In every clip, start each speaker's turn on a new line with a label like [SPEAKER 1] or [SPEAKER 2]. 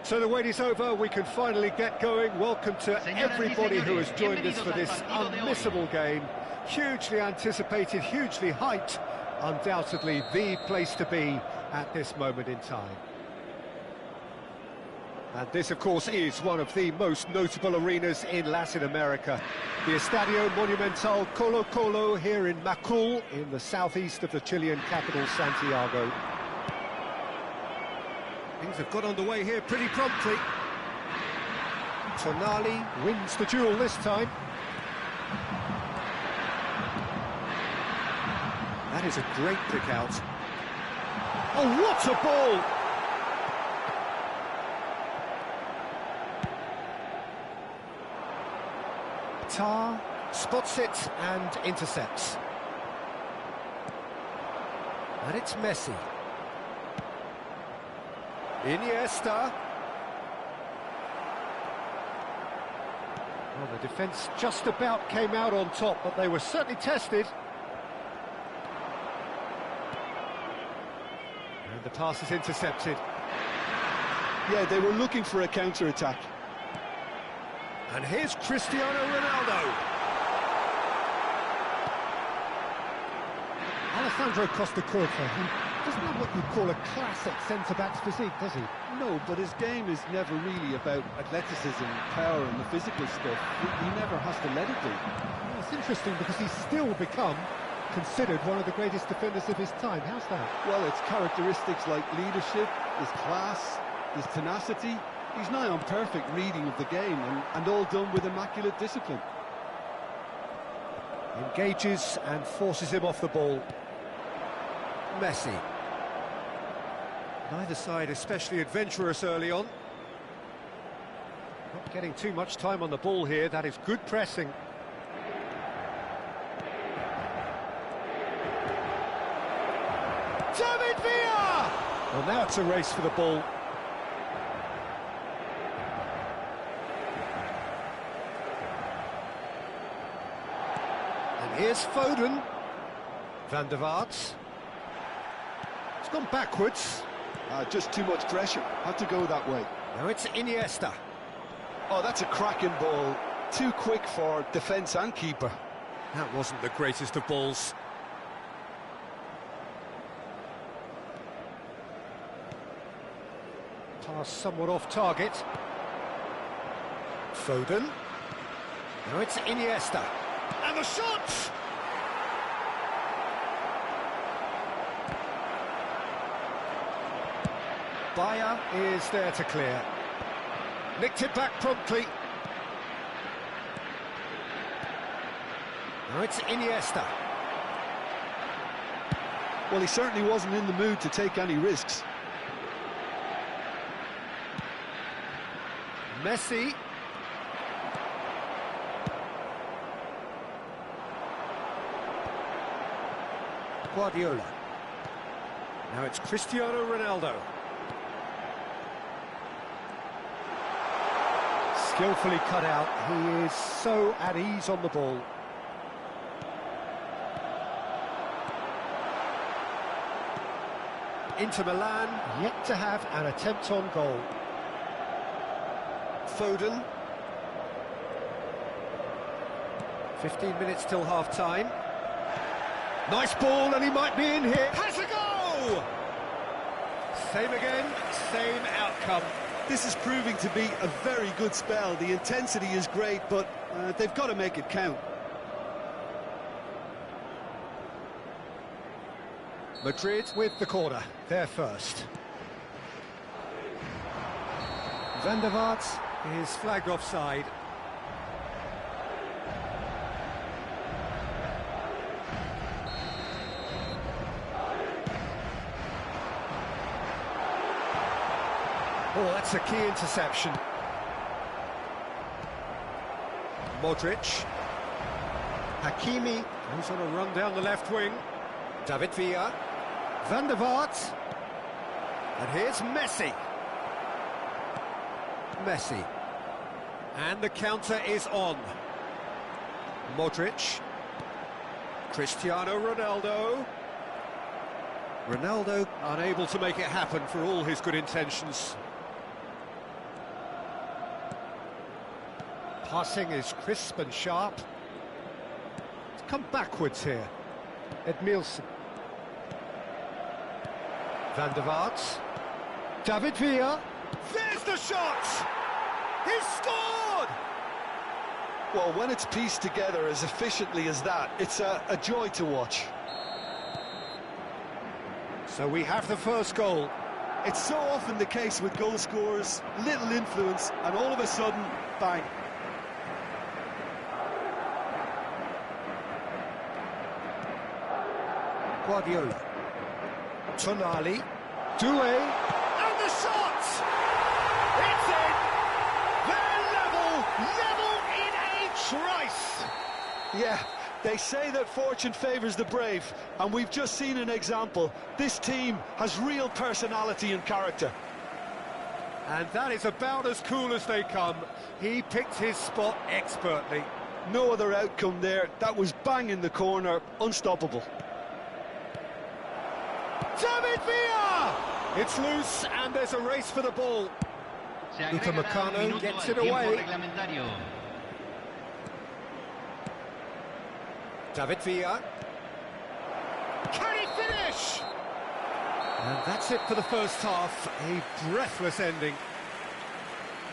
[SPEAKER 1] So the wait is over, we can finally get going. Welcome to everybody who has joined us for this unmissable game. Hugely anticipated, hugely hyped, undoubtedly the place to be at this moment in time. And this, of course, is one of the most notable arenas in Latin America. The Estadio Monumental Colo-Colo here in Macul, in the southeast of the Chilean capital, Santiago. Things have got underway here pretty promptly. Tonali wins the duel this time. That is a great pick out. Oh, what a ball! Tar spots it and intercepts. And it's Messi. Iniesta. Well, the defence just about came out on top, but they were certainly tested. And the pass is intercepted.
[SPEAKER 2] Yeah, they were looking for a counter-attack.
[SPEAKER 1] And here's Cristiano Ronaldo. Alessandro Costa Curta, he doesn't have what you'd call a classic centre-back's physique, does he?
[SPEAKER 2] No, but his game is never really about athleticism, power and the physical stuff. He never has to let it be.
[SPEAKER 1] Well, it's interesting because he's still become considered one of the greatest defenders of his time. How's that?
[SPEAKER 2] Well, it's characteristics like leadership, his class, his tenacity. He's nigh on perfect reading of the game and all done with immaculate discipline.
[SPEAKER 1] Engages and forces him off the ball. Messi. Neither side especially adventurous early on. Not getting too much time on the ball here, that is good pressing. David Villa! Well, now it's a race for the ball. And here's Foden. Van der Vaart. It's gone backwards.
[SPEAKER 2] Just too much pressure. Had to go that way.
[SPEAKER 1] Now it's Iniesta.
[SPEAKER 2] Oh, that's a cracking ball. Too quick for defence and keeper.
[SPEAKER 1] That wasn't the greatest of balls. Pass somewhat off target. Foden. Now it's Iniesta. And the shot! Bayer is there to clear. Nicked it back promptly. Now it's Iniesta.
[SPEAKER 2] Well, he certainly wasn't in the mood to take any risks.
[SPEAKER 1] Messi. Guardiola. Now it's Cristiano Ronaldo. Skillfully cut out. He is so at ease on the ball. Inter Milan yet to have an attempt on goal. Foden. 15 minutes till half-time. Nice ball, and he might be in here. Has a goal! Same again, same outcome.
[SPEAKER 2] This is proving to be a very good spell. The intensity is great, but they've got to make it count.
[SPEAKER 1] Madrid with the corner, they're first. Van der Vaart is flagged offside. Oh, that's a key interception. Modric. Hakimi, who's on a run down the left wing. David Villa. Van der Vaart. And here's Messi. Messi. And the counter is on. Modric. Cristiano Ronaldo. Ronaldo unable to make it happen for all his good intentions. Passing is crisp and sharp. It's come backwards here. Edmilson. Van der Vaart. David Villa. There's the shot! He's scored!
[SPEAKER 2] Well, when it's pieced together as efficiently as that, it's a joy to watch.
[SPEAKER 1] So we have the first goal.
[SPEAKER 2] It's so often the case with goal scorers, little influence, and all of a sudden, bang.
[SPEAKER 1] Guardiola. Tonali. Doué. And the shot! It's in! They're level in a trice!
[SPEAKER 2] Yeah, they say that fortune favours the brave, and we've just seen an example. This team has real personality and character.
[SPEAKER 1] And that is about as cool as they come. He picked his spot expertly.
[SPEAKER 2] No other outcome there. That was bang in the corner, unstoppable.
[SPEAKER 1] David Villa! It's loose and there's a race for the ball. Upamecano gets it away. David Villa. Can he finish? And that's it for the first half. A breathless ending.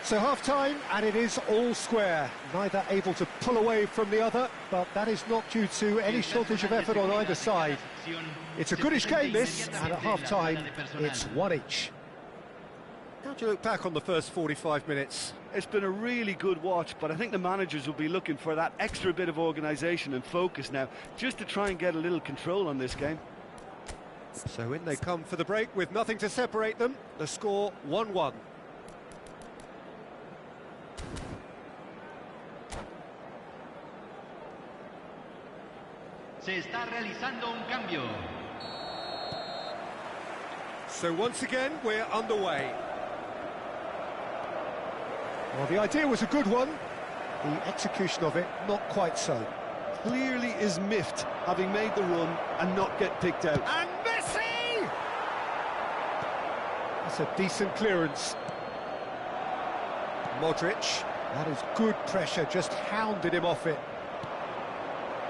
[SPEAKER 1] So half-time, and it is all square. Neither able to pull away from the other, but that is not due to any shortage of effort on either side. It's a goodish game, this, and at half-time, it's one each. How do you look back on the first 45 minutes?
[SPEAKER 2] It's been a really good watch, but I think the managers will be looking for that extra bit of organisation and focus now, just to try and get a little control on this game.
[SPEAKER 1] So in they come for the break with nothing to separate them. The score 1-1.
[SPEAKER 3] Se está realizando un cambio.
[SPEAKER 1] So once again, we're underway. Well, the idea was a good one. The execution of it, not quite so.
[SPEAKER 2] Clearly is miffed, having made the run and not get picked out.
[SPEAKER 1] And Messi! That's a decent clearance. Modric, that is good pressure, just hounded him off it.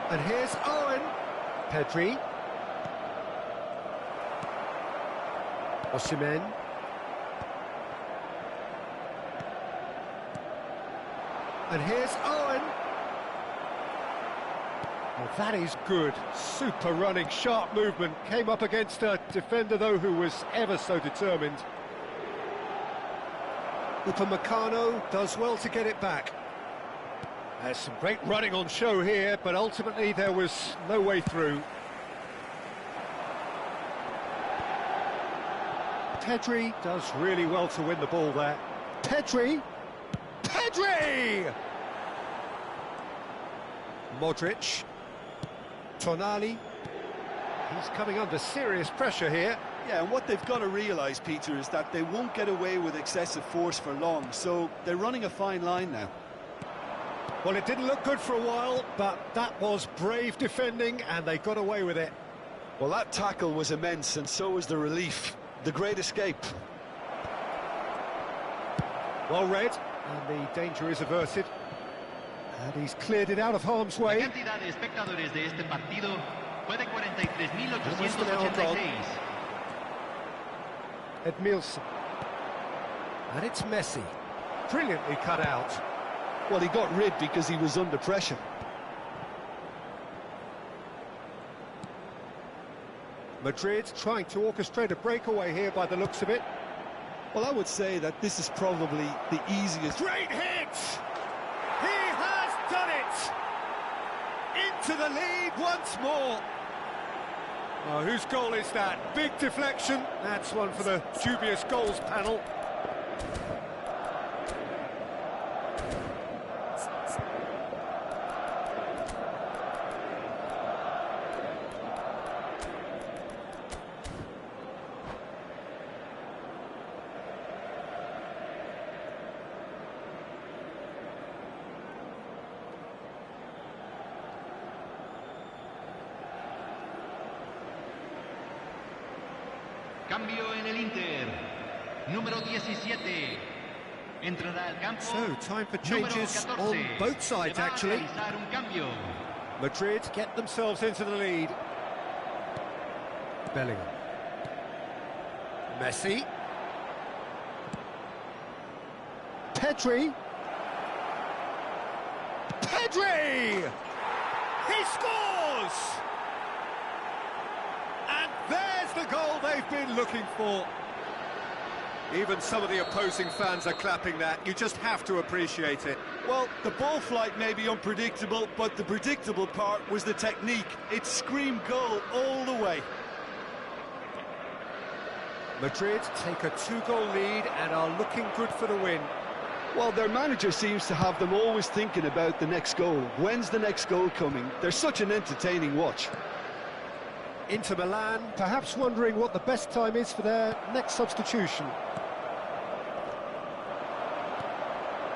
[SPEAKER 1] And here's Owen. Pedri. Osimhen. And here's Owen. Well, that is good. Super running, sharp movement. Came up against a defender, though, who was ever so determined. Upamecano does well to get it back. There's some great running on show here, but ultimately there was no way through. Pedri does really well to win the ball there. Pedri! Pedri! Modric. Tonali. He's coming under serious pressure here.
[SPEAKER 2] Yeah, and what they've got to realise, Peter, is that they won't get away with excessive force for long, so they're running a fine line now.
[SPEAKER 1] Well, it didn't look good for a while, but that was brave defending, and they got away with it.
[SPEAKER 2] Well, that tackle was immense, and so was the relief. The great escape.
[SPEAKER 1] Well read, and the danger is averted. And he's cleared it out of harm's way.
[SPEAKER 3] La cantidad de espectadores de este partido fue de 43.886.
[SPEAKER 1] Edmilson. And it's Messi. Brilliantly cut out.
[SPEAKER 2] Well, he got rid because he was under pressure.
[SPEAKER 1] Madrid trying to orchestrate a breakaway here by the looks of it.
[SPEAKER 2] Well, I would say that this is probably the easiest.
[SPEAKER 1] Great hit! He has done it! Into the lead once more. Oh, whose goal is that? Big deflection. That's one for the dubious goals panel.
[SPEAKER 3] Cambio en el Inter. Número 17. Entrará al campo.
[SPEAKER 1] So, time for
[SPEAKER 3] Número
[SPEAKER 1] changes
[SPEAKER 3] 14.
[SPEAKER 1] on both sides,
[SPEAKER 3] Se va a
[SPEAKER 1] actually.
[SPEAKER 3] realizar un cambio.
[SPEAKER 1] Madrid get themselves into the lead. Bellingham. Messi. Pedri. Pedri! He scores! And there's the goal they've been looking for. Even some of the opposing fans are clapping that. You just have to appreciate it.
[SPEAKER 2] Well, the ball flight may be unpredictable, but the predictable part was the technique. It screamed goal all the way.
[SPEAKER 1] Madrid take a 2-goal lead and are looking good for the win.
[SPEAKER 2] Well, their manager seems to have them always thinking about the next goal. When's the next goal coming? They're such an entertaining watch.
[SPEAKER 1] Inter Milan, perhaps wondering what the best time is for their next substitution.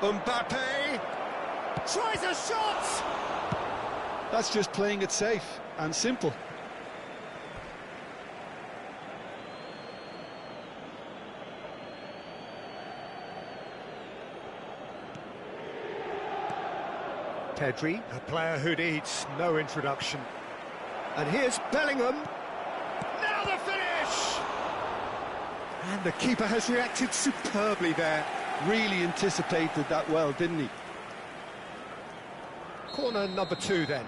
[SPEAKER 1] Mbappe tries a shot!
[SPEAKER 2] That's just playing it safe and simple.
[SPEAKER 1] Pedri, a player who needs no introduction. And here's Bellingham. Now the finish! And the keeper has reacted superbly there.
[SPEAKER 2] Really anticipated that well, didn't he?
[SPEAKER 1] Corner number 2 then.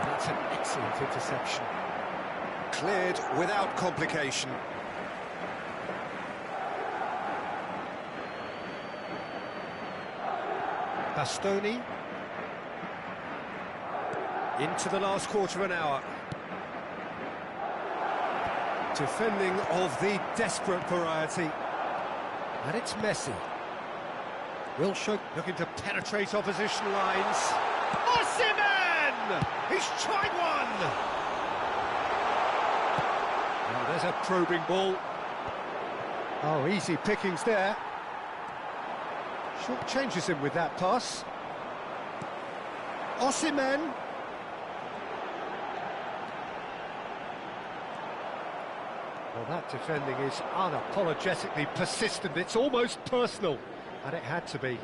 [SPEAKER 1] That's an excellent interception. Cleared without complication. Bastoni. Into the last quarter of an hour. Defending of the desperate variety. And it's Messi. Will show looking to penetrate opposition lines. Osimhen! He's tried one! Now there's a probing ball. Oh, easy pickings there. Short changes him with that pass. Osimhen. Well, that defending is unapologetically persistent. It's almost personal, and it had to be.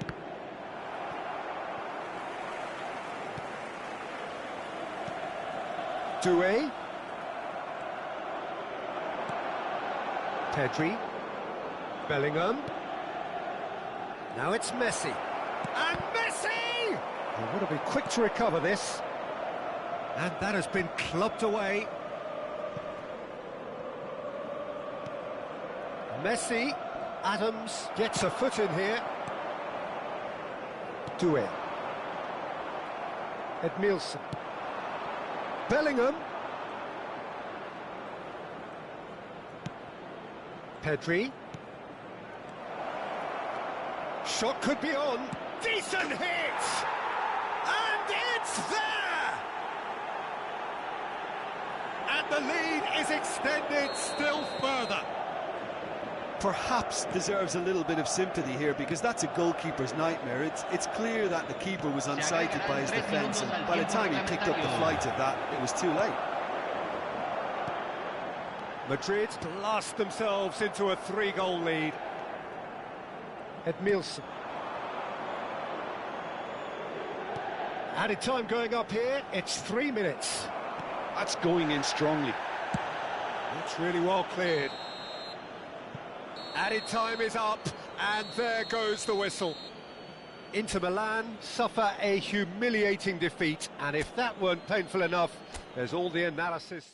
[SPEAKER 1] Doué. Pedri. Bellingham. Now it's Messi. And Messi! He would have been quick to recover this. And that has been clubbed away. Messi, Adams gets a foot in here. Doué. Edmilson. Bellingham. Pedri. Shot could be on. Decent hit! And it's there! And the lead is extended still further.
[SPEAKER 2] Perhaps deserves a little bit of sympathy here, because that's a goalkeeper's nightmare. It's clear that the keeper was unsighted by his defence, and by the time he picked up the flight of that, it was too late.
[SPEAKER 1] Madrid blast themselves into a 3-goal lead. Edmilson. Added time going up here, it's 3 minutes.
[SPEAKER 2] That's going in strongly.
[SPEAKER 1] It's really well cleared. Added time is up, and there goes the whistle. Inter Milan suffer a humiliating defeat, and if that weren't painful enough, there's all the analysis.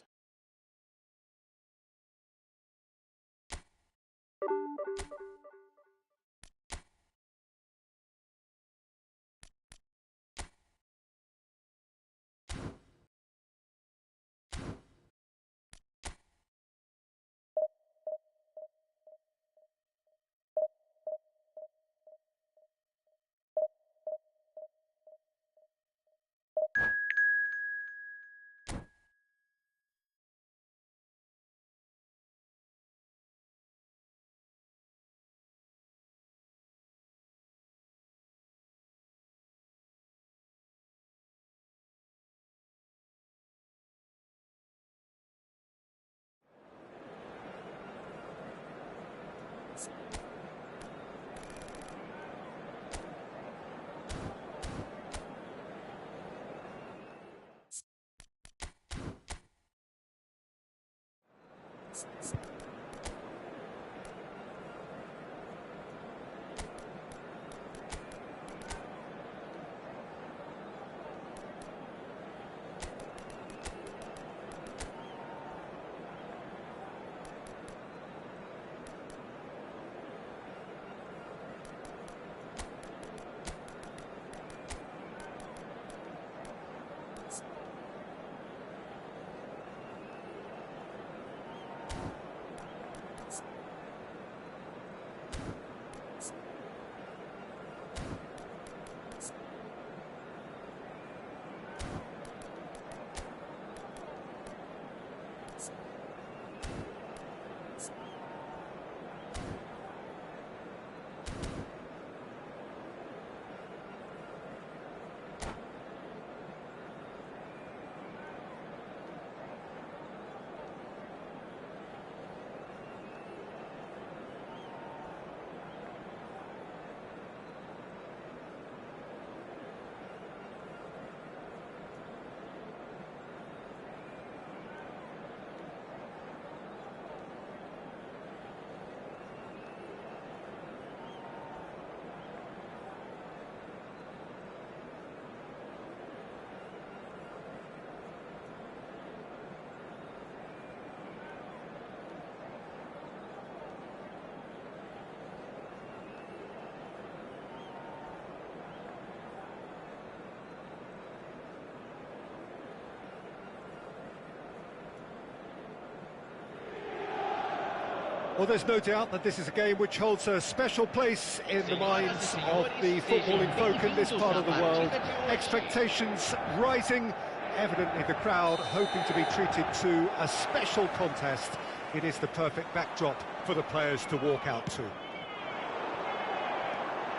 [SPEAKER 1] Well, there's no doubt that this is a game which holds a special place in the minds of the footballing folk in this part of the world. Expectations rising, evidently the crowd hoping to be treated to a special contest. It is the perfect backdrop for the players to walk out to.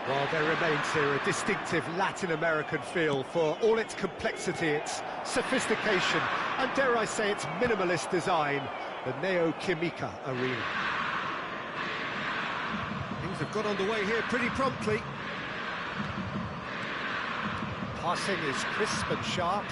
[SPEAKER 1] Well, there remains here a distinctive Latin American feel for all its complexity, its sophistication, and dare I say its minimalist design, the Neo Química Arena. Things have got underway here pretty promptly. Passing is crisp and sharp.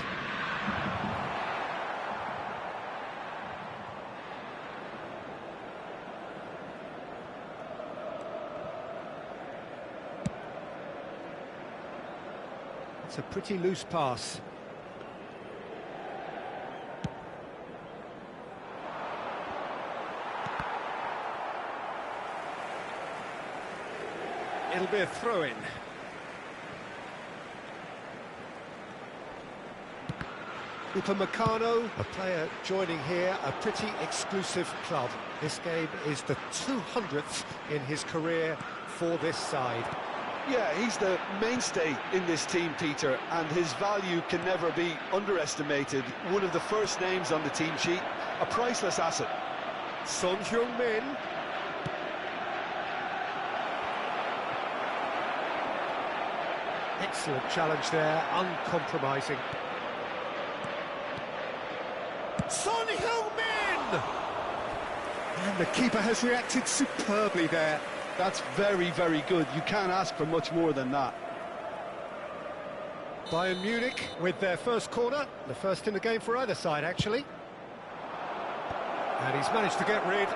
[SPEAKER 1] It's a pretty loose pass. It'll be a throw-in. Upamecano, a player joining here, a pretty exclusive club. This game is the 200th in his career for this side.
[SPEAKER 2] Yeah, he's the mainstay in this team, Peter, and his value can never be underestimated. One of the first names on the team sheet, a priceless asset.
[SPEAKER 1] Son Heung-min. Excellent challenge there, uncompromising. Son Heung-min! And the keeper has reacted superbly there.
[SPEAKER 2] That's very, very good. You can't ask for much more than that.
[SPEAKER 1] Bayern Munich with their first corner, the first in the game for either side, actually. And he's managed to get rid.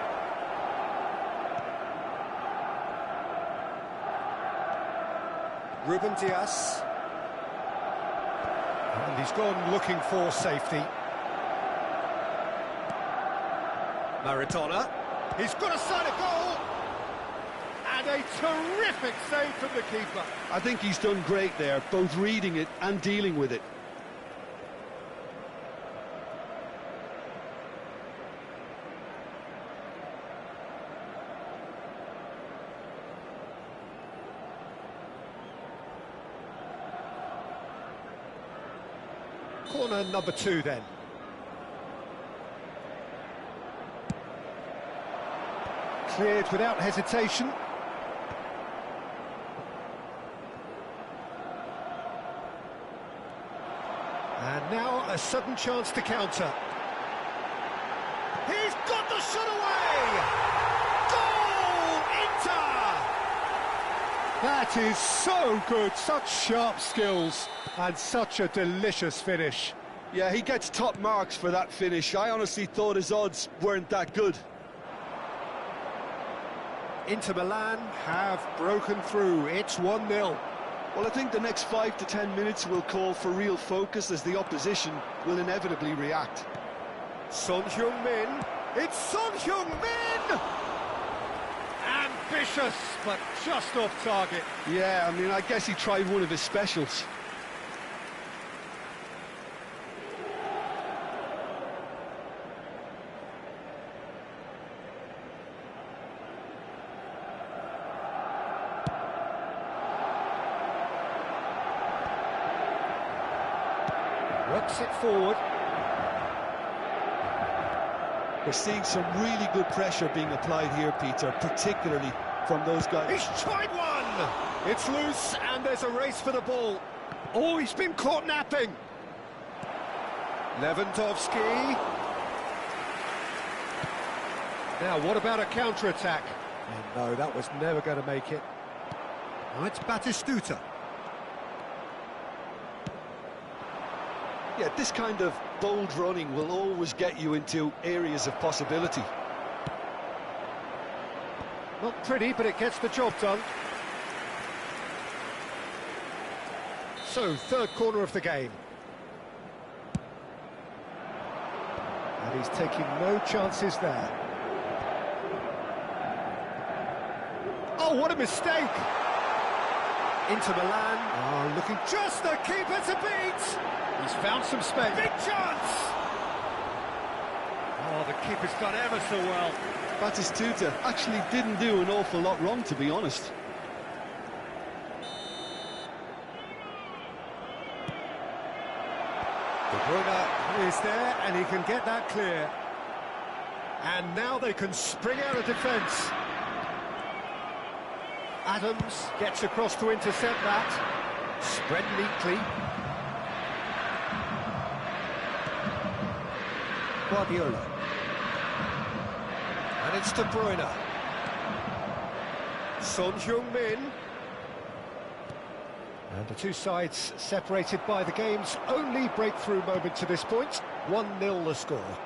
[SPEAKER 1] Ruben Dias. And he's gone looking for safety. Maradona. He's got a side of goal. And a terrific save from the keeper.
[SPEAKER 2] I think he's done great there, both reading it and dealing with it.
[SPEAKER 1] Corner number 2 then. Cleared without hesitation. And now a sudden chance to counter. He's got the shot away! Goal! Inter! That is so good, such sharp skills and such a delicious finish.
[SPEAKER 2] Yeah, he gets top marks for that finish. I honestly thought his odds weren't that good.
[SPEAKER 1] Inter Milan have broken through. It's 1-0.
[SPEAKER 2] Well, I think the next 5 to 10 minutes will call for real focus as the opposition will inevitably react.
[SPEAKER 1] Son Heung-min. It's Son Heung-min! Ambitious, but just off target.
[SPEAKER 2] Yeah, I mean, I guess he tried one of his specials.
[SPEAKER 1] Works it forward.
[SPEAKER 2] We're seeing some really good pressure being applied here, Peter, particularly from those guys.
[SPEAKER 1] He's tried one! It's loose, and there's a race for the ball. Oh, he's been caught napping. Lewandowski. Now, what about a counter-attack? Oh, no, that was never going to make it. Oh, it's Batistuta.
[SPEAKER 2] Yeah, this kind of bold running will always get you into areas of possibility.
[SPEAKER 1] Not pretty, but it gets the job done. So, third corner of the game. And he's taking no chances there. Oh, what a mistake! Inter Milan are looking just the keeper to beat! He's found some space. Big chance! Oh, the keeper's done ever so well.
[SPEAKER 2] Batistuta actually didn't do an awful lot wrong, to be honest.
[SPEAKER 1] De Bruyne is there, and he can get that clear. And now they can spring out of defence. Adams gets across to intercept that. Spread neatly. Guardiola. And it's De Bruyne. Son Heung-min. And the two sides separated by the game's only breakthrough moment to this point. 1-0 the score.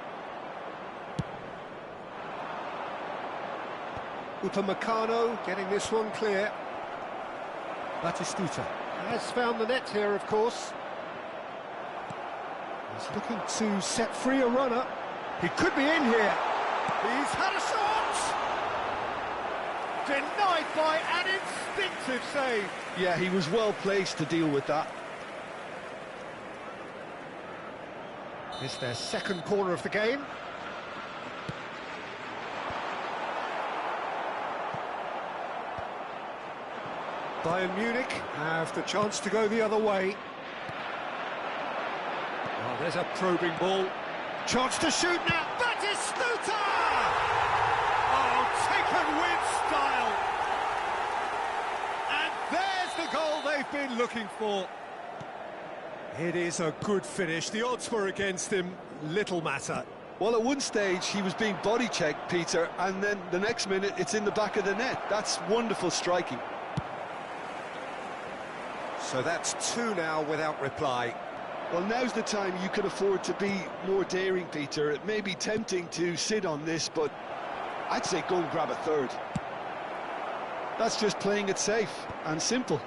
[SPEAKER 1] Upamecano getting this one clear. Batistuta has found the net here, of course. He's looking to set free a runner. He could be in here. He's had a shot! Denied by an instinctive save.
[SPEAKER 2] Yeah, he was well placed to deal with that.
[SPEAKER 1] It's their second corner of the game. Bayern Munich have the chance to go the other way. Oh, there's a probing ball. Chance to shoot now. Batistuta! Oh, taken with style. And there's the goal they've been looking for. It is a good finish. The odds were against him. Little matter.
[SPEAKER 2] Well, at one stage, he was being body-checked, Peter, and then the next minute, it's in the back of the net. That's wonderful striking.
[SPEAKER 1] So that's two now without reply.
[SPEAKER 2] Well, now's the time you can afford to be more daring, Peter. It may be tempting to sit on this, but I'd say go and grab a third. That's just playing it safe and simple.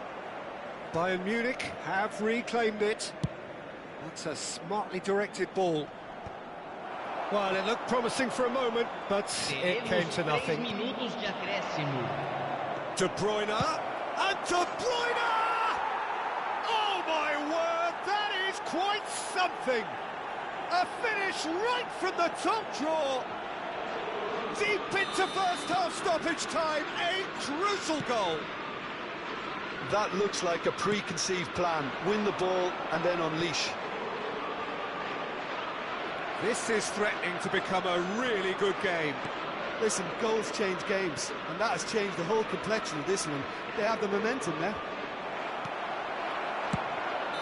[SPEAKER 1] Bayern Munich have reclaimed it. That's a smartly directed ball. Well, it looked promising for a moment, but it came to nothing. De Bruyne, and De Bruyne! Oh my word, that is quite something! A finish right from the top draw! Deep into first half stoppage time, a crucial goal!
[SPEAKER 2] That looks like a preconceived plan. Win the ball and then unleash.
[SPEAKER 1] This is threatening to become a really good game.
[SPEAKER 2] Listen, goals change games, and that has changed the whole complexion of this one. They have the momentum now.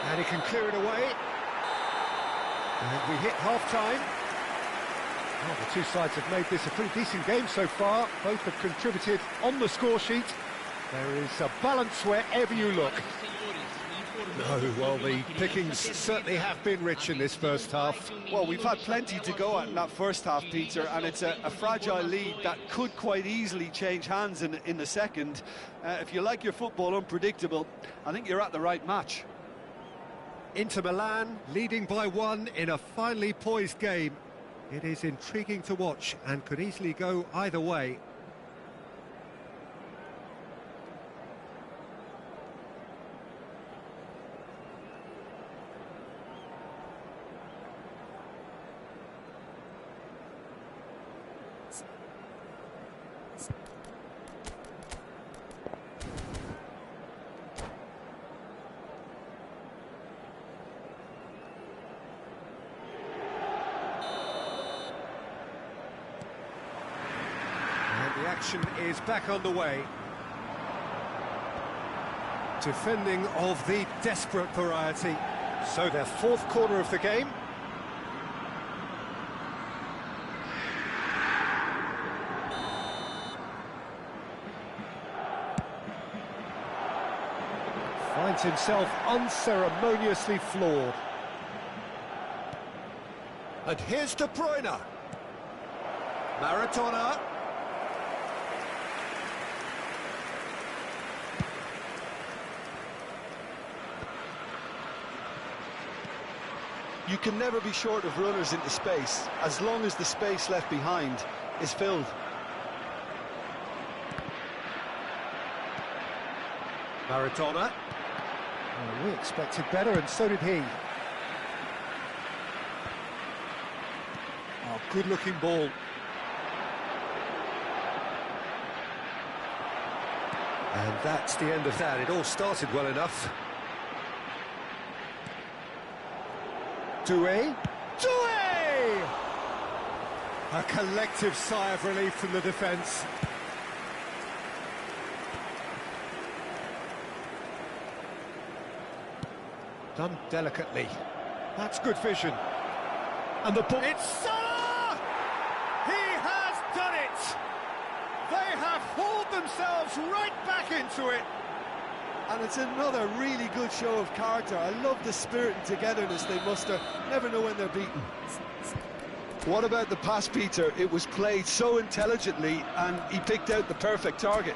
[SPEAKER 1] And he can clear it away. And we hit half-time. Well, the two sides have made this a pretty decent game so far. Both have contributed on the score sheet. There is a balance wherever you look. No, well, the pickings certainly have been rich in this first half.
[SPEAKER 2] Well, we've had plenty to go at in that first half, Peter, and it's a fragile lead that could quite easily change hands in the second. If you like your football unpredictable, I think you're at the right match.
[SPEAKER 1] Inter Milan leading by 1 in a finely poised game. It is intriguing to watch and could easily go either way. The action is back on the way. Defending of the desperate variety. So their fourth corner of the game. Finds himself unceremoniously floored. And here's De Bruyne. Maradona.
[SPEAKER 2] You can never be short of runners into space, as long as the space left behind is filled.
[SPEAKER 1] Maradona. Oh, we expected better, and so did he. Oh, good-looking ball. And that's the end of that. It all started well enough. Doué. Doué! A collective sigh of relief from the defence. Done delicately. That's good vision. And the ball... It's Salah! He has done it! They have hauled themselves right back into it.
[SPEAKER 2] And it's another really good show of character. I love the spirit and togetherness they muster. Never know when they're beaten. What about the pass, Peter? It was played so intelligently and he picked out the perfect target.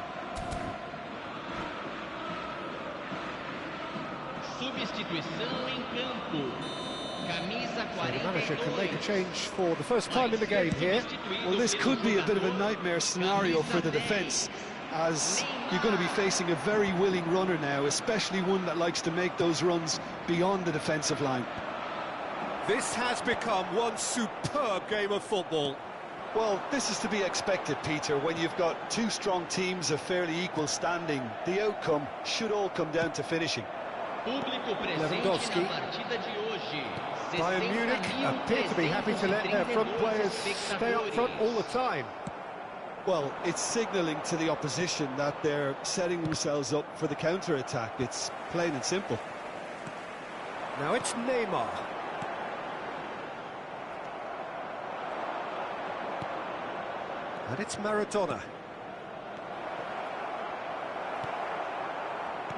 [SPEAKER 4] Substituição em campo. Camisa 42.
[SPEAKER 1] So the manager can make a change for the first time in the game here.
[SPEAKER 2] Well, this could be a bit of a nightmare scenario for the defence, as you're going to be facing a very willing runner now, especially one that likes to make those runs beyond the defensive line.
[SPEAKER 1] This has become one superb game of football.
[SPEAKER 2] Well, this is to be expected, Peter. When you've got two strong teams of fairly equal standing, the outcome should all come down to finishing.
[SPEAKER 1] Lewandowski. Bayern Munich appear to be happy to let their front players stay up front all the time.
[SPEAKER 2] Well, it's signalling to the opposition that they're setting themselves up for the counter-attack. It's plain and simple.
[SPEAKER 1] Now it's Neymar. And it's Maradona.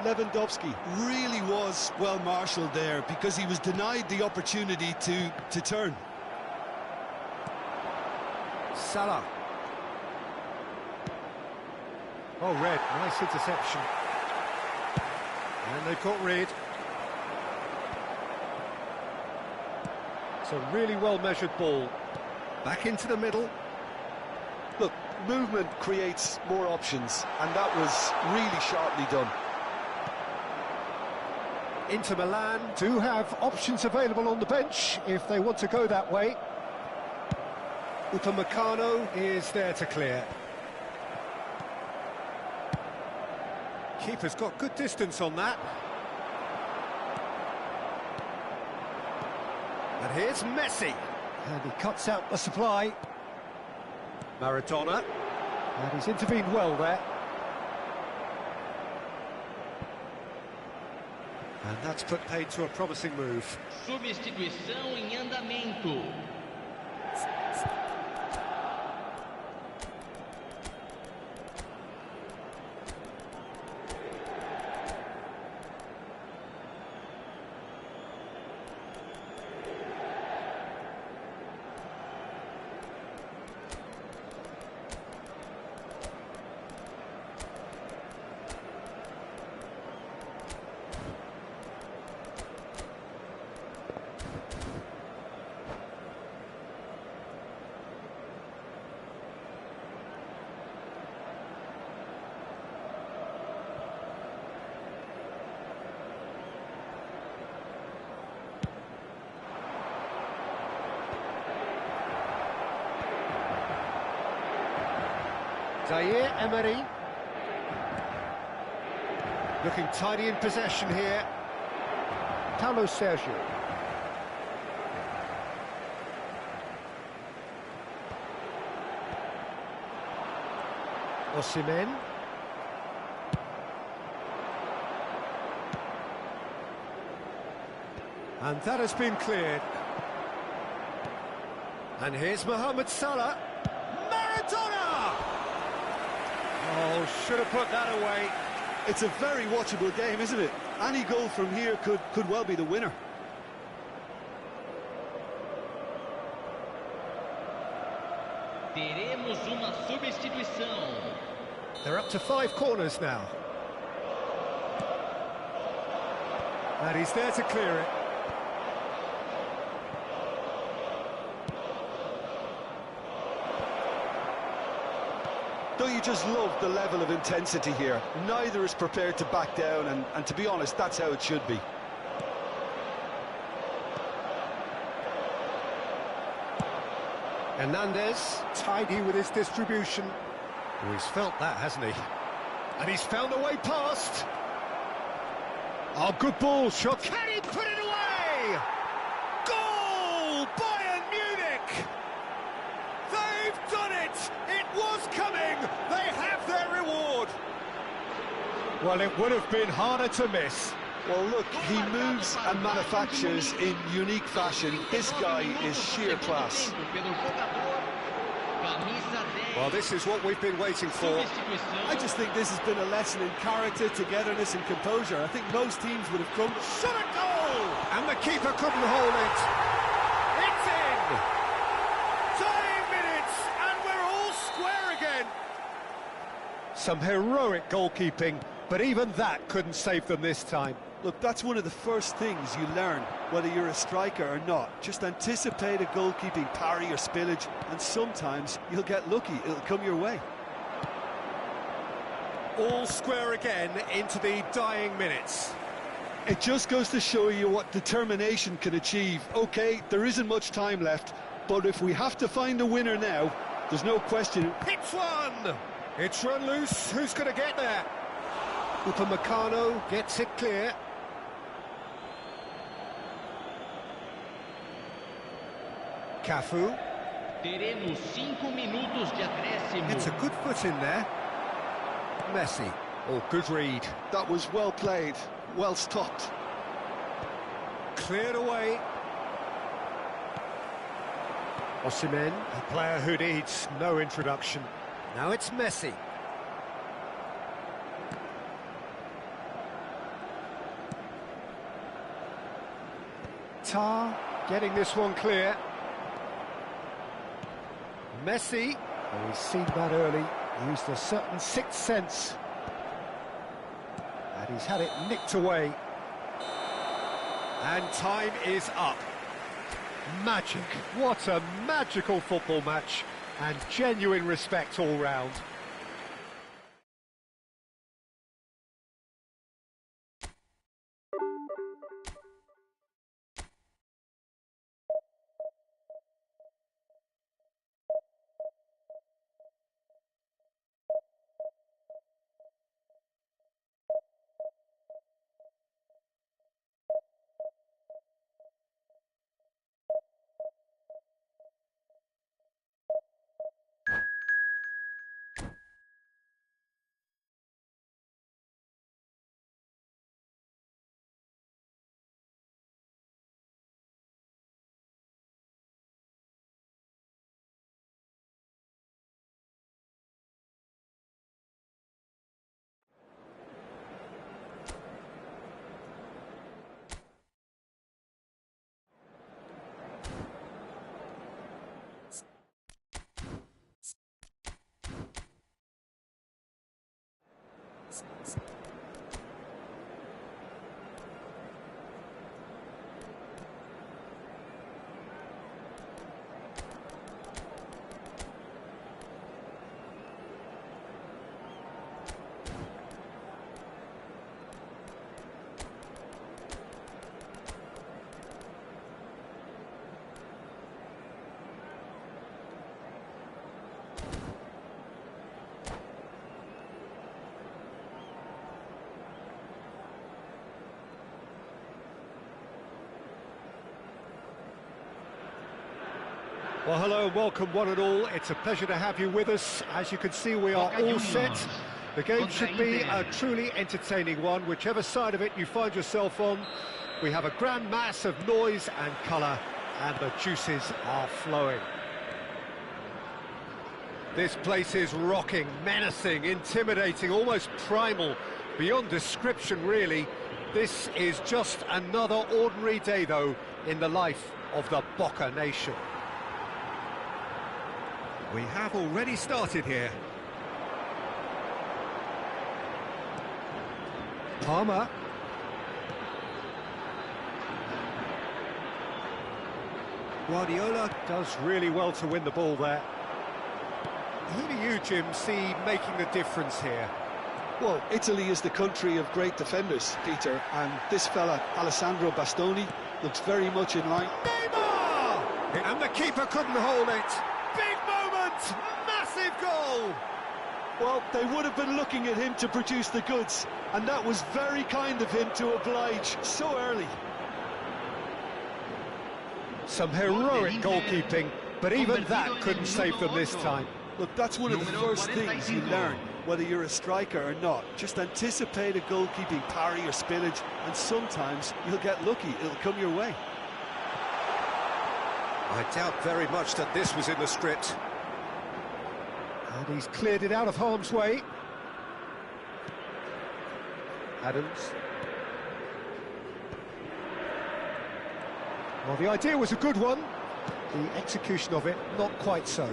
[SPEAKER 2] Lewandowski really was well marshalled there because he was denied the opportunity to turn.
[SPEAKER 1] Salah. Oh, Red, nice interception. And they've got Reed. It's a really well-measured ball. Back into the middle.
[SPEAKER 2] Look, movement creates more options, and that was really sharply done.
[SPEAKER 1] Inter Milan do have options available on the bench if they want to go that way. Upamecano is there to clear. Keeper's got good distance on that. And here's Messi. And he cuts out the supply. Maradona. And he's intervened well there. And that's put paid to a promising move.
[SPEAKER 4] Substituição em andamento.
[SPEAKER 1] Zaire Emery. Looking tidy in possession here. Paulo Sergio. Osimhen. And that has been cleared. And here's Mohamed Salah. Maradona! Oh, should have put that away.
[SPEAKER 2] It's a very watchable game, isn't it? Any goal from here could well be the winner.
[SPEAKER 4] Teremos uma substituição.
[SPEAKER 1] They're up to 5 corners now. And he's there to clear it.
[SPEAKER 2] Don't you just love the level of intensity here? Neither is prepared to back down, and to be honest, that's how it should be.
[SPEAKER 1] Hernandez, tidy with his distribution. Oh, he's felt that, hasn't he? And he's found a way past. Oh, good ball, shot. Can he put it away? Goal! Bayern Munich! They've done it! It was coming! They have their reward! Well, it would have been harder to miss.
[SPEAKER 2] Well, look, he moves and manufactures in unique fashion. This guy is sheer class.
[SPEAKER 1] Well, this is what we've been waiting for.
[SPEAKER 2] I just think this has been a lesson in character, togetherness and composure. I think most teams would have crumbled.
[SPEAKER 1] Shot a goal! And the keeper couldn't hold it. It's in! Dying minutes, and we're all square again. Some heroic goalkeeping, but even that couldn't save them this time.
[SPEAKER 2] Look, that's one of the first things you learn, whether you're a striker or not. Just anticipate a goalkeeping parry or spillage, and sometimes you'll get lucky. It'll come your way.
[SPEAKER 1] All square again into the dying minutes.
[SPEAKER 2] It just goes to show you what determination can achieve. OK, there isn't much time left, but if we have to find a winner now, there's no question.
[SPEAKER 1] Hits one! It's run loose. Who's going to get there? Upamecano gets it clear. Cafu.
[SPEAKER 4] Teremos 5 minutos de acréscimo.
[SPEAKER 1] It's a good foot in there. Messi. Oh, good read.
[SPEAKER 2] That was well played, well stopped.
[SPEAKER 1] Cleared away. Osimhen, a player who needs no introduction. Now it's Messi. Tar getting this one clear. Messi, oh, he's seen that early, used a certain sixth sense. And he's had it nicked away. And time is up. Magic. What a magical football match. And genuine respect all round. Well, hello and welcome one and all. It's a pleasure to have you with us. As you can see, we are all set. The game should be a truly entertaining one, whichever side of it you find yourself on. We have a grand mass of noise and colour, and the juices are flowing. This place is rocking, menacing, intimidating, almost primal, beyond description really. This is just another ordinary day, though, in the life of the Boca Nation. We have already started here. Palmer. Guardiola does really well to win the ball there. Who do you, Jim, see making the difference here?
[SPEAKER 2] Well, Italy is the country of great defenders, Peter, and this fella, Alessandro Bastoni, looks very much in line.
[SPEAKER 1] Neymar! And the keeper couldn't hold it. Big moment! Massive goal!
[SPEAKER 2] Well, they would have been looking at him to produce the goods, and that was very kind of him to oblige so early.
[SPEAKER 1] Some heroic goalkeeping, but even that couldn't save them this time.
[SPEAKER 2] Look, that's one of the first things you learn, whether you're a striker or not. Just anticipate a goalkeeping parry or spillage, and sometimes you'll get lucky, it'll come your way.
[SPEAKER 1] I doubt very much that this was in the script. And he's cleared it out of harm's way. Adams. Well, the idea was a good one. The execution of it, not quite so.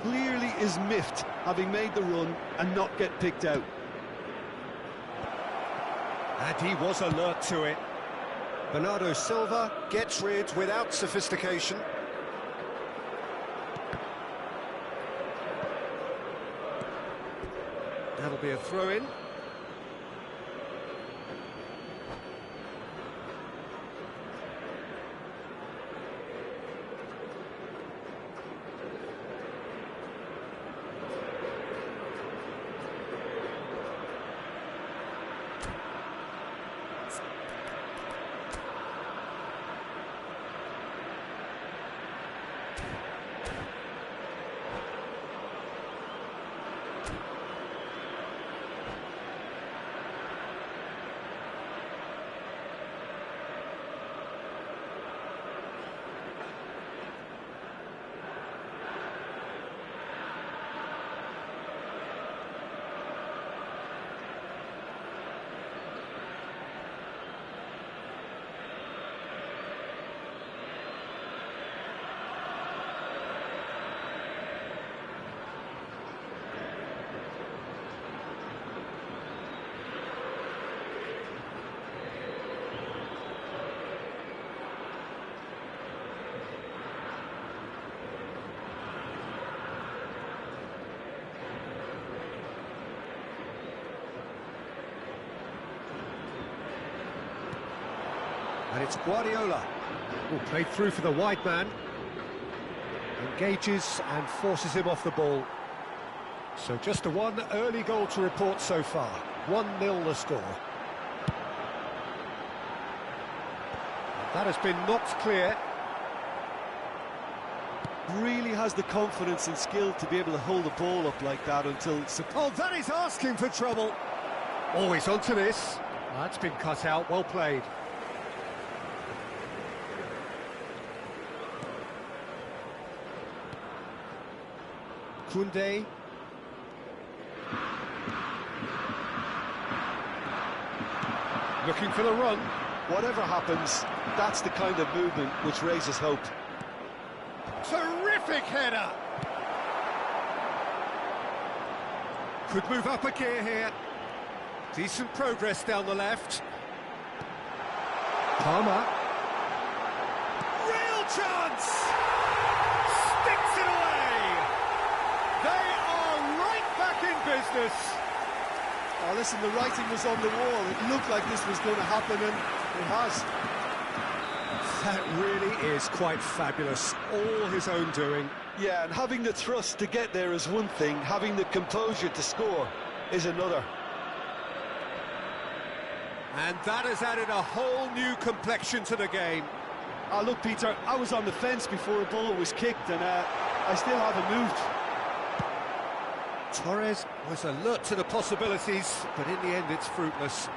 [SPEAKER 2] Clearly is miffed, having made the run and not get picked out.
[SPEAKER 1] And he was alert to it. Bernardo Silva gets rid without sophistication. That'll be a throw-in. And it's Guardiola, who played through for the wide man. Engages and forces him off the ball. So just a one early goal to report so far. 1-0 the score. That has been knocked clear.
[SPEAKER 2] Really has the confidence and skill to be able to hold the ball up like that until...
[SPEAKER 1] Oh, that is asking for trouble. Always onto this. That's been cut out, well played. Koundé. Looking for the run.
[SPEAKER 2] Whatever happens, that's the kind of movement which raises hope.
[SPEAKER 1] Terrific header! Could move up a gear here. Decent progress down the left. Palmer. Real chance! Sticks it away! They are right back in business.
[SPEAKER 2] Oh, listen, the writing was on the wall. It looked like this was going to happen, and it has.
[SPEAKER 1] That really is quite fabulous. All his own doing.
[SPEAKER 2] Yeah, and having the thrust to get there is one thing. Having the composure to score is another.
[SPEAKER 1] And that has added a whole new complexion to the game.
[SPEAKER 2] Look, Peter, I was on the fence before a ball was kicked, and I still haven't moved.
[SPEAKER 1] Torres was alert to the possibilities, but in the end it's fruitless.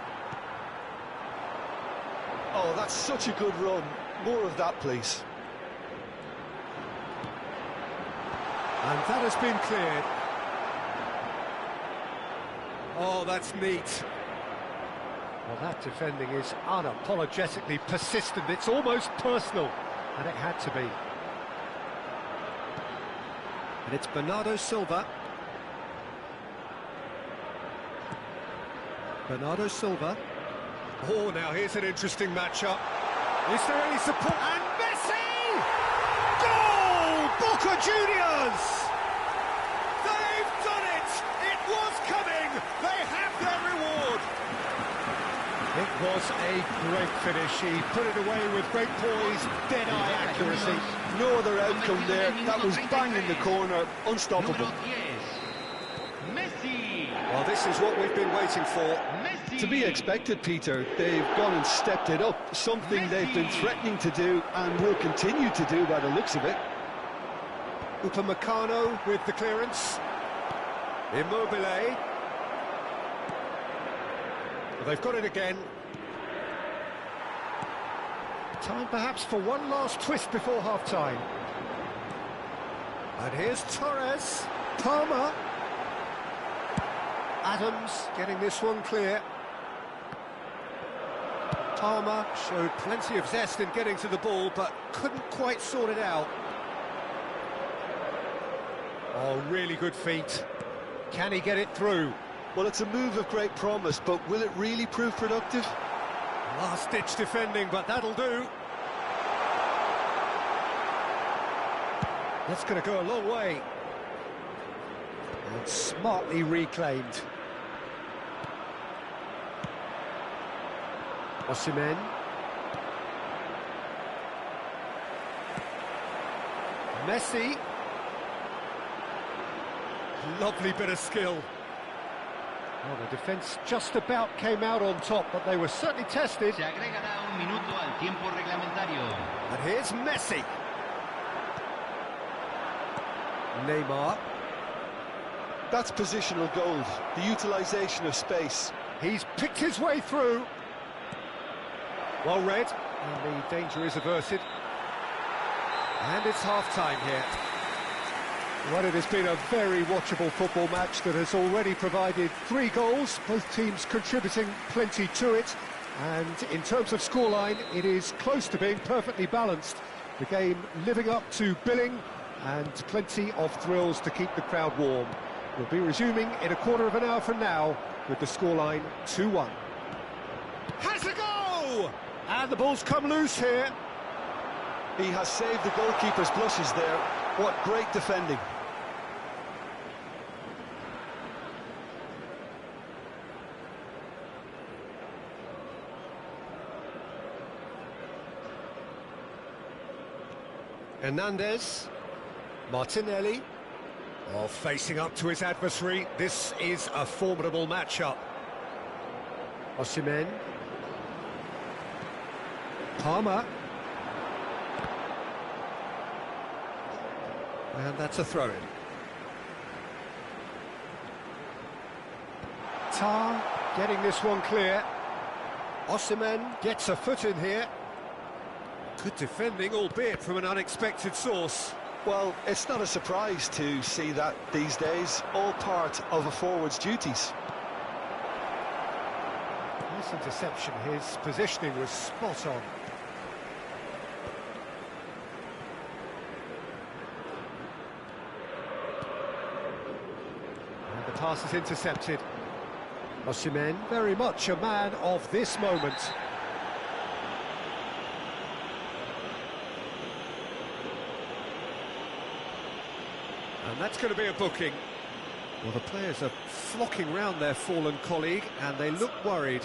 [SPEAKER 2] Oh, that's such a good run. More of that, please.
[SPEAKER 1] And that has been cleared. Oh, that's neat. Well, that defending is unapologetically persistent. It's almost personal, and it had to be. And it's Bernardo Silva. Bernardo Silva. Oh, now here's an interesting matchup. Is there any support? And Messi! Goal! Boca Juniors! They've done it! It was coming! They have their reward! It was a great finish. He put it away with great poise, dead-eye accuracy.
[SPEAKER 2] No other outcome there. That was bang in the corner, unstoppable.
[SPEAKER 3] Messi.
[SPEAKER 1] Well, this is what we've been waiting for.
[SPEAKER 2] To be expected, Peter. They've gone and stepped it up, something they've been threatening to do and will continue to do by the looks of it.
[SPEAKER 1] Upamecano with the clearance. Immobile. Well, they've got it again. Time perhaps for one last twist before half-time. And here's Torres. Palmer. Adams getting this one clear. Palmer showed plenty of zest in getting to the ball, but couldn't quite sort it out. Oh, really good feet. Can he get it through?
[SPEAKER 2] Well, it's a move of great promise, but will it really prove productive?
[SPEAKER 1] Last-ditch defending, but that'll do. That's going to go a long way. And smartly reclaimed. Osimhen. Messi. Lovely bit of skill. Well, the defence just about came out on top, but they were certainly tested.
[SPEAKER 3] Se agregará un minuto al tiempo reglamentario.
[SPEAKER 1] And here's Messi. Neymar.
[SPEAKER 2] That's positional gold, the utilisation of space.
[SPEAKER 1] He's picked his way through. Well read, and the danger is averted. And it's half-time here. Well, it has been a very watchable football match that has already provided 3 goals, both teams contributing plenty to it. And in terms of scoreline, it is close to being perfectly balanced. The game living up to billing, and plenty of thrills to keep the crowd warm. We'll be resuming in a quarter of an hour from now with the scoreline 2-1. Has a go! And the ball's come loose here.
[SPEAKER 2] He has saved the goalkeeper's blushes there. What great defending.
[SPEAKER 1] Hernandez. Martinelli. Oh, facing up to his adversary. This is a formidable matchup. Osimhen. Palmer. And that's a throw-in. Tar getting this one clear. Osimhen gets a foot in here. Good defending, albeit from an unexpected source.
[SPEAKER 2] Well, it's not a surprise to see that these days, all part of a forward's duties.
[SPEAKER 1] Nice interception, his positioning was spot on. And the pass is intercepted. Osimhen, very much a man of this moment. And that's going to be a booking. Well, the players are flocking round their fallen colleague, and they look worried.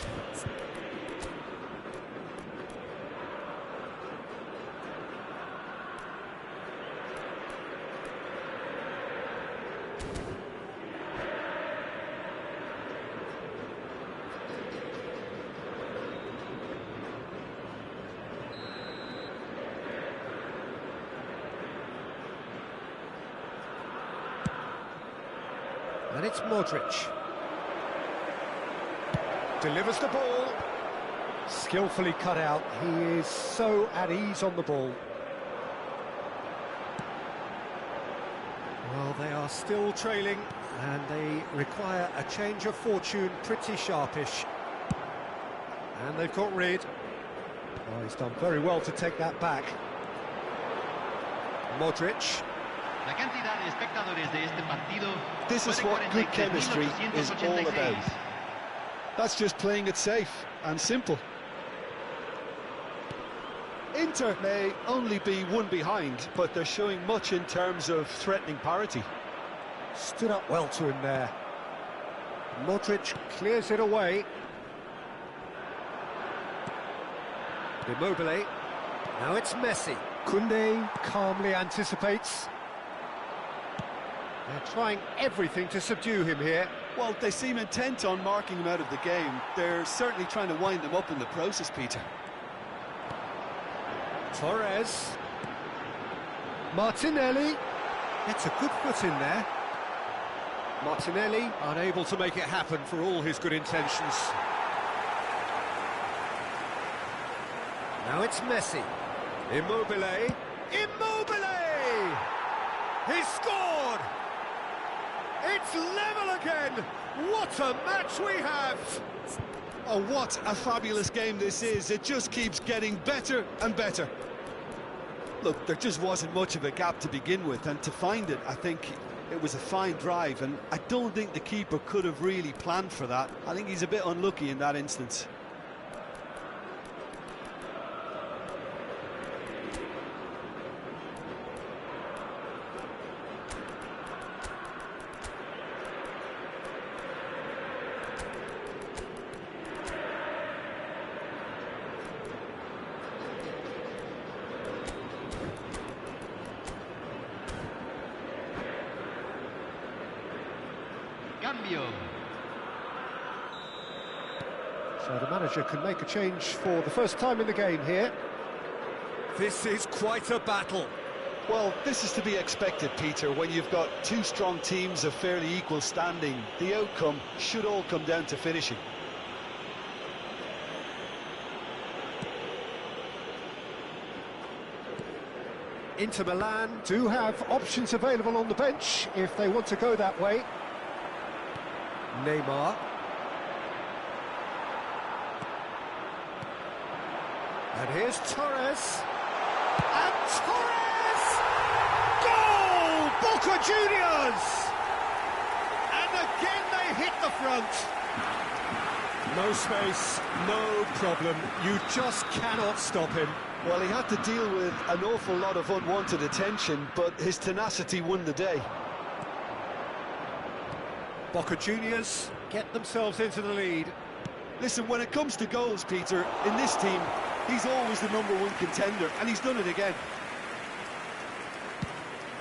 [SPEAKER 1] And it's Modric. Delivers the ball. Skillfully cut out. He is so at ease on the ball. Well, they are still trailing, and they require a change of fortune pretty sharpish. And they've got rid. Oh, he's done very well to take that back. Modric.
[SPEAKER 3] La cantidad de espectadores de este partido.
[SPEAKER 2] This is what good chemistry is all about. That's just playing it safe and simple. Inter may only be one behind, but they're showing much in terms of threatening parity.
[SPEAKER 1] Stood up well to him there. Modric clears it away. Immobile. Now it's Messi. Koundé calmly anticipates. They're trying everything to subdue him here.
[SPEAKER 2] Well, they seem intent on marking him out of the game. They're certainly trying to wind him up in the process, Peter.
[SPEAKER 1] Torres. Martinelli. Gets a good foot in there. Martinelli unable to make it happen for all his good intentions. Now it's Messi. Immobile. Immobile! He's scored! It's level again! What a match we have!
[SPEAKER 2] Oh, what a fabulous game this is. It just keeps getting better and better. Look, there just wasn't much of a gap to begin with, and to find it, I think it was a fine drive, and I don't think the keeper could have really planned for that. I think he's a bit unlucky in that instance.
[SPEAKER 3] Cambio.
[SPEAKER 1] So the manager can make a change for the first time in the game here. This is quite a battle.
[SPEAKER 2] Well, this is to be expected, Peter, when you've got two strong teams of fairly equal standing. The outcome should all come down to finishing.
[SPEAKER 1] Inter Milan do have options available on the bench if they want to go that way. Neymar. And here's Torres. And Torres! Goal! Boca Juniors! And again they hit the front. No space, no problem. You just cannot stop him.
[SPEAKER 2] Well, he had to deal with an awful lot of unwanted attention, but his tenacity won the day.
[SPEAKER 1] Boca Juniors get themselves into the lead.
[SPEAKER 2] Listen, when it comes to goals, Peter, in this team, he's always the #1 contender, and he's done it again.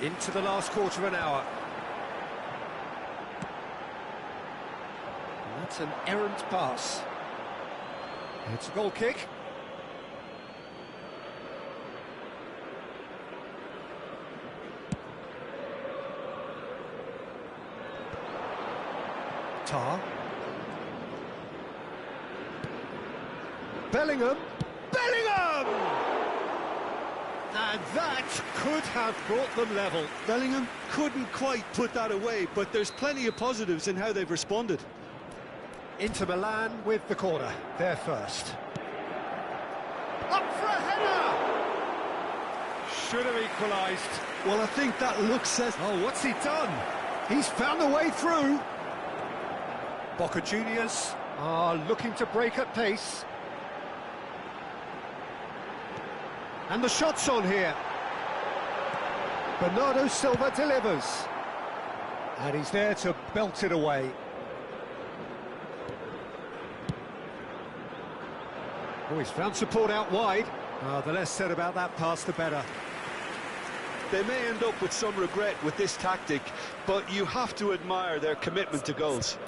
[SPEAKER 1] Into the last quarter of an hour. And that's an errant pass. It's a goal kick. Tar. Bellingham. Bellingham! And that could have brought them level.
[SPEAKER 2] Bellingham couldn't quite put that away, but there's plenty of positives in how they've responded.
[SPEAKER 1] Inter Milan with the corner, they're first. Up for a header! Should have equalised.
[SPEAKER 2] Well, I think that look says...
[SPEAKER 1] Oh, what's he done? He's found a way through. Boca Juniors are looking to break at pace. And the shot's on here. Bernardo Silva delivers. And he's there to belt it away. Oh, he's found support out wide. The less said about that pass, the better.
[SPEAKER 2] They may end up with some regret with this tactic, but you have to admire their commitment to goals.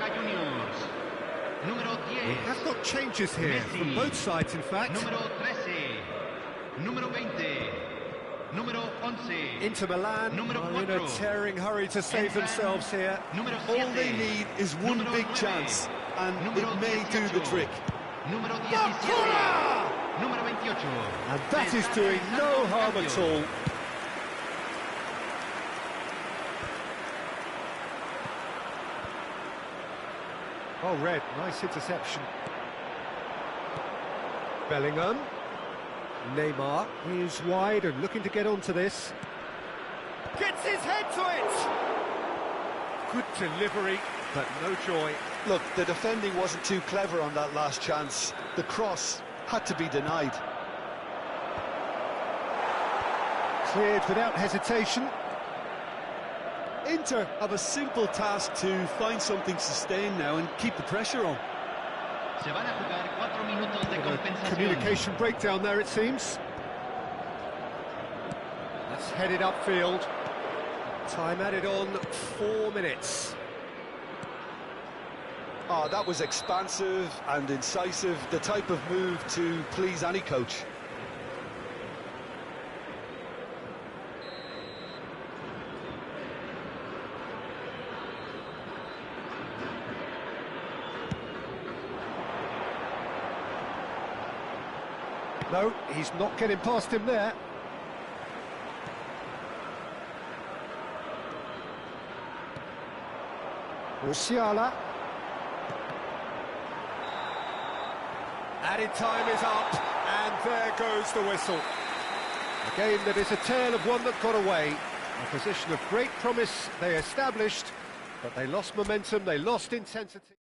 [SPEAKER 3] Boca Juniors. Número 10.
[SPEAKER 1] We have got changes here
[SPEAKER 3] Messi.
[SPEAKER 1] from both sides, in fact.
[SPEAKER 3] Número 13. Número 20. Número 11.
[SPEAKER 1] Inter Milan
[SPEAKER 3] Número
[SPEAKER 1] are in a
[SPEAKER 3] 4.
[SPEAKER 1] tearing hurry to save
[SPEAKER 3] Entran
[SPEAKER 1] themselves here.
[SPEAKER 3] Número
[SPEAKER 2] All they
[SPEAKER 3] 7.
[SPEAKER 2] need is one
[SPEAKER 3] Número
[SPEAKER 2] big
[SPEAKER 3] 9.
[SPEAKER 2] chance, and
[SPEAKER 3] Número
[SPEAKER 2] it may do the
[SPEAKER 3] 18.
[SPEAKER 2] trick.
[SPEAKER 3] Número 17.
[SPEAKER 1] Bakura!
[SPEAKER 3] Número 28.
[SPEAKER 1] And that
[SPEAKER 3] Se
[SPEAKER 1] is
[SPEAKER 3] está
[SPEAKER 1] doing
[SPEAKER 3] realizando
[SPEAKER 1] no
[SPEAKER 3] un
[SPEAKER 1] harm
[SPEAKER 3] cambio.
[SPEAKER 1] at all. Oh, Red, nice interception. Bellingham. Neymar is wide and looking to get onto this. Gets his head to it! Good delivery, but no joy.
[SPEAKER 2] Look, the defending wasn't too clever on that last chance. The cross had to be denied.
[SPEAKER 1] Cleared without hesitation.
[SPEAKER 2] Inter have a simple task to find something sustained now and keep the pressure on.
[SPEAKER 3] Se van a jugar 4 minutos de
[SPEAKER 1] A
[SPEAKER 3] compensación.
[SPEAKER 1] communication breakdown there, it seems. That's headed upfield. Time added on 4 minutes.
[SPEAKER 2] Oh, that was expansive and incisive, the type of move to please any coach.
[SPEAKER 1] No, he's not getting past him there. Musiala. Added time is up, and there goes the whistle. A game that is a tale of one that got away. A position of great promise they established, but they lost momentum, they lost intensity.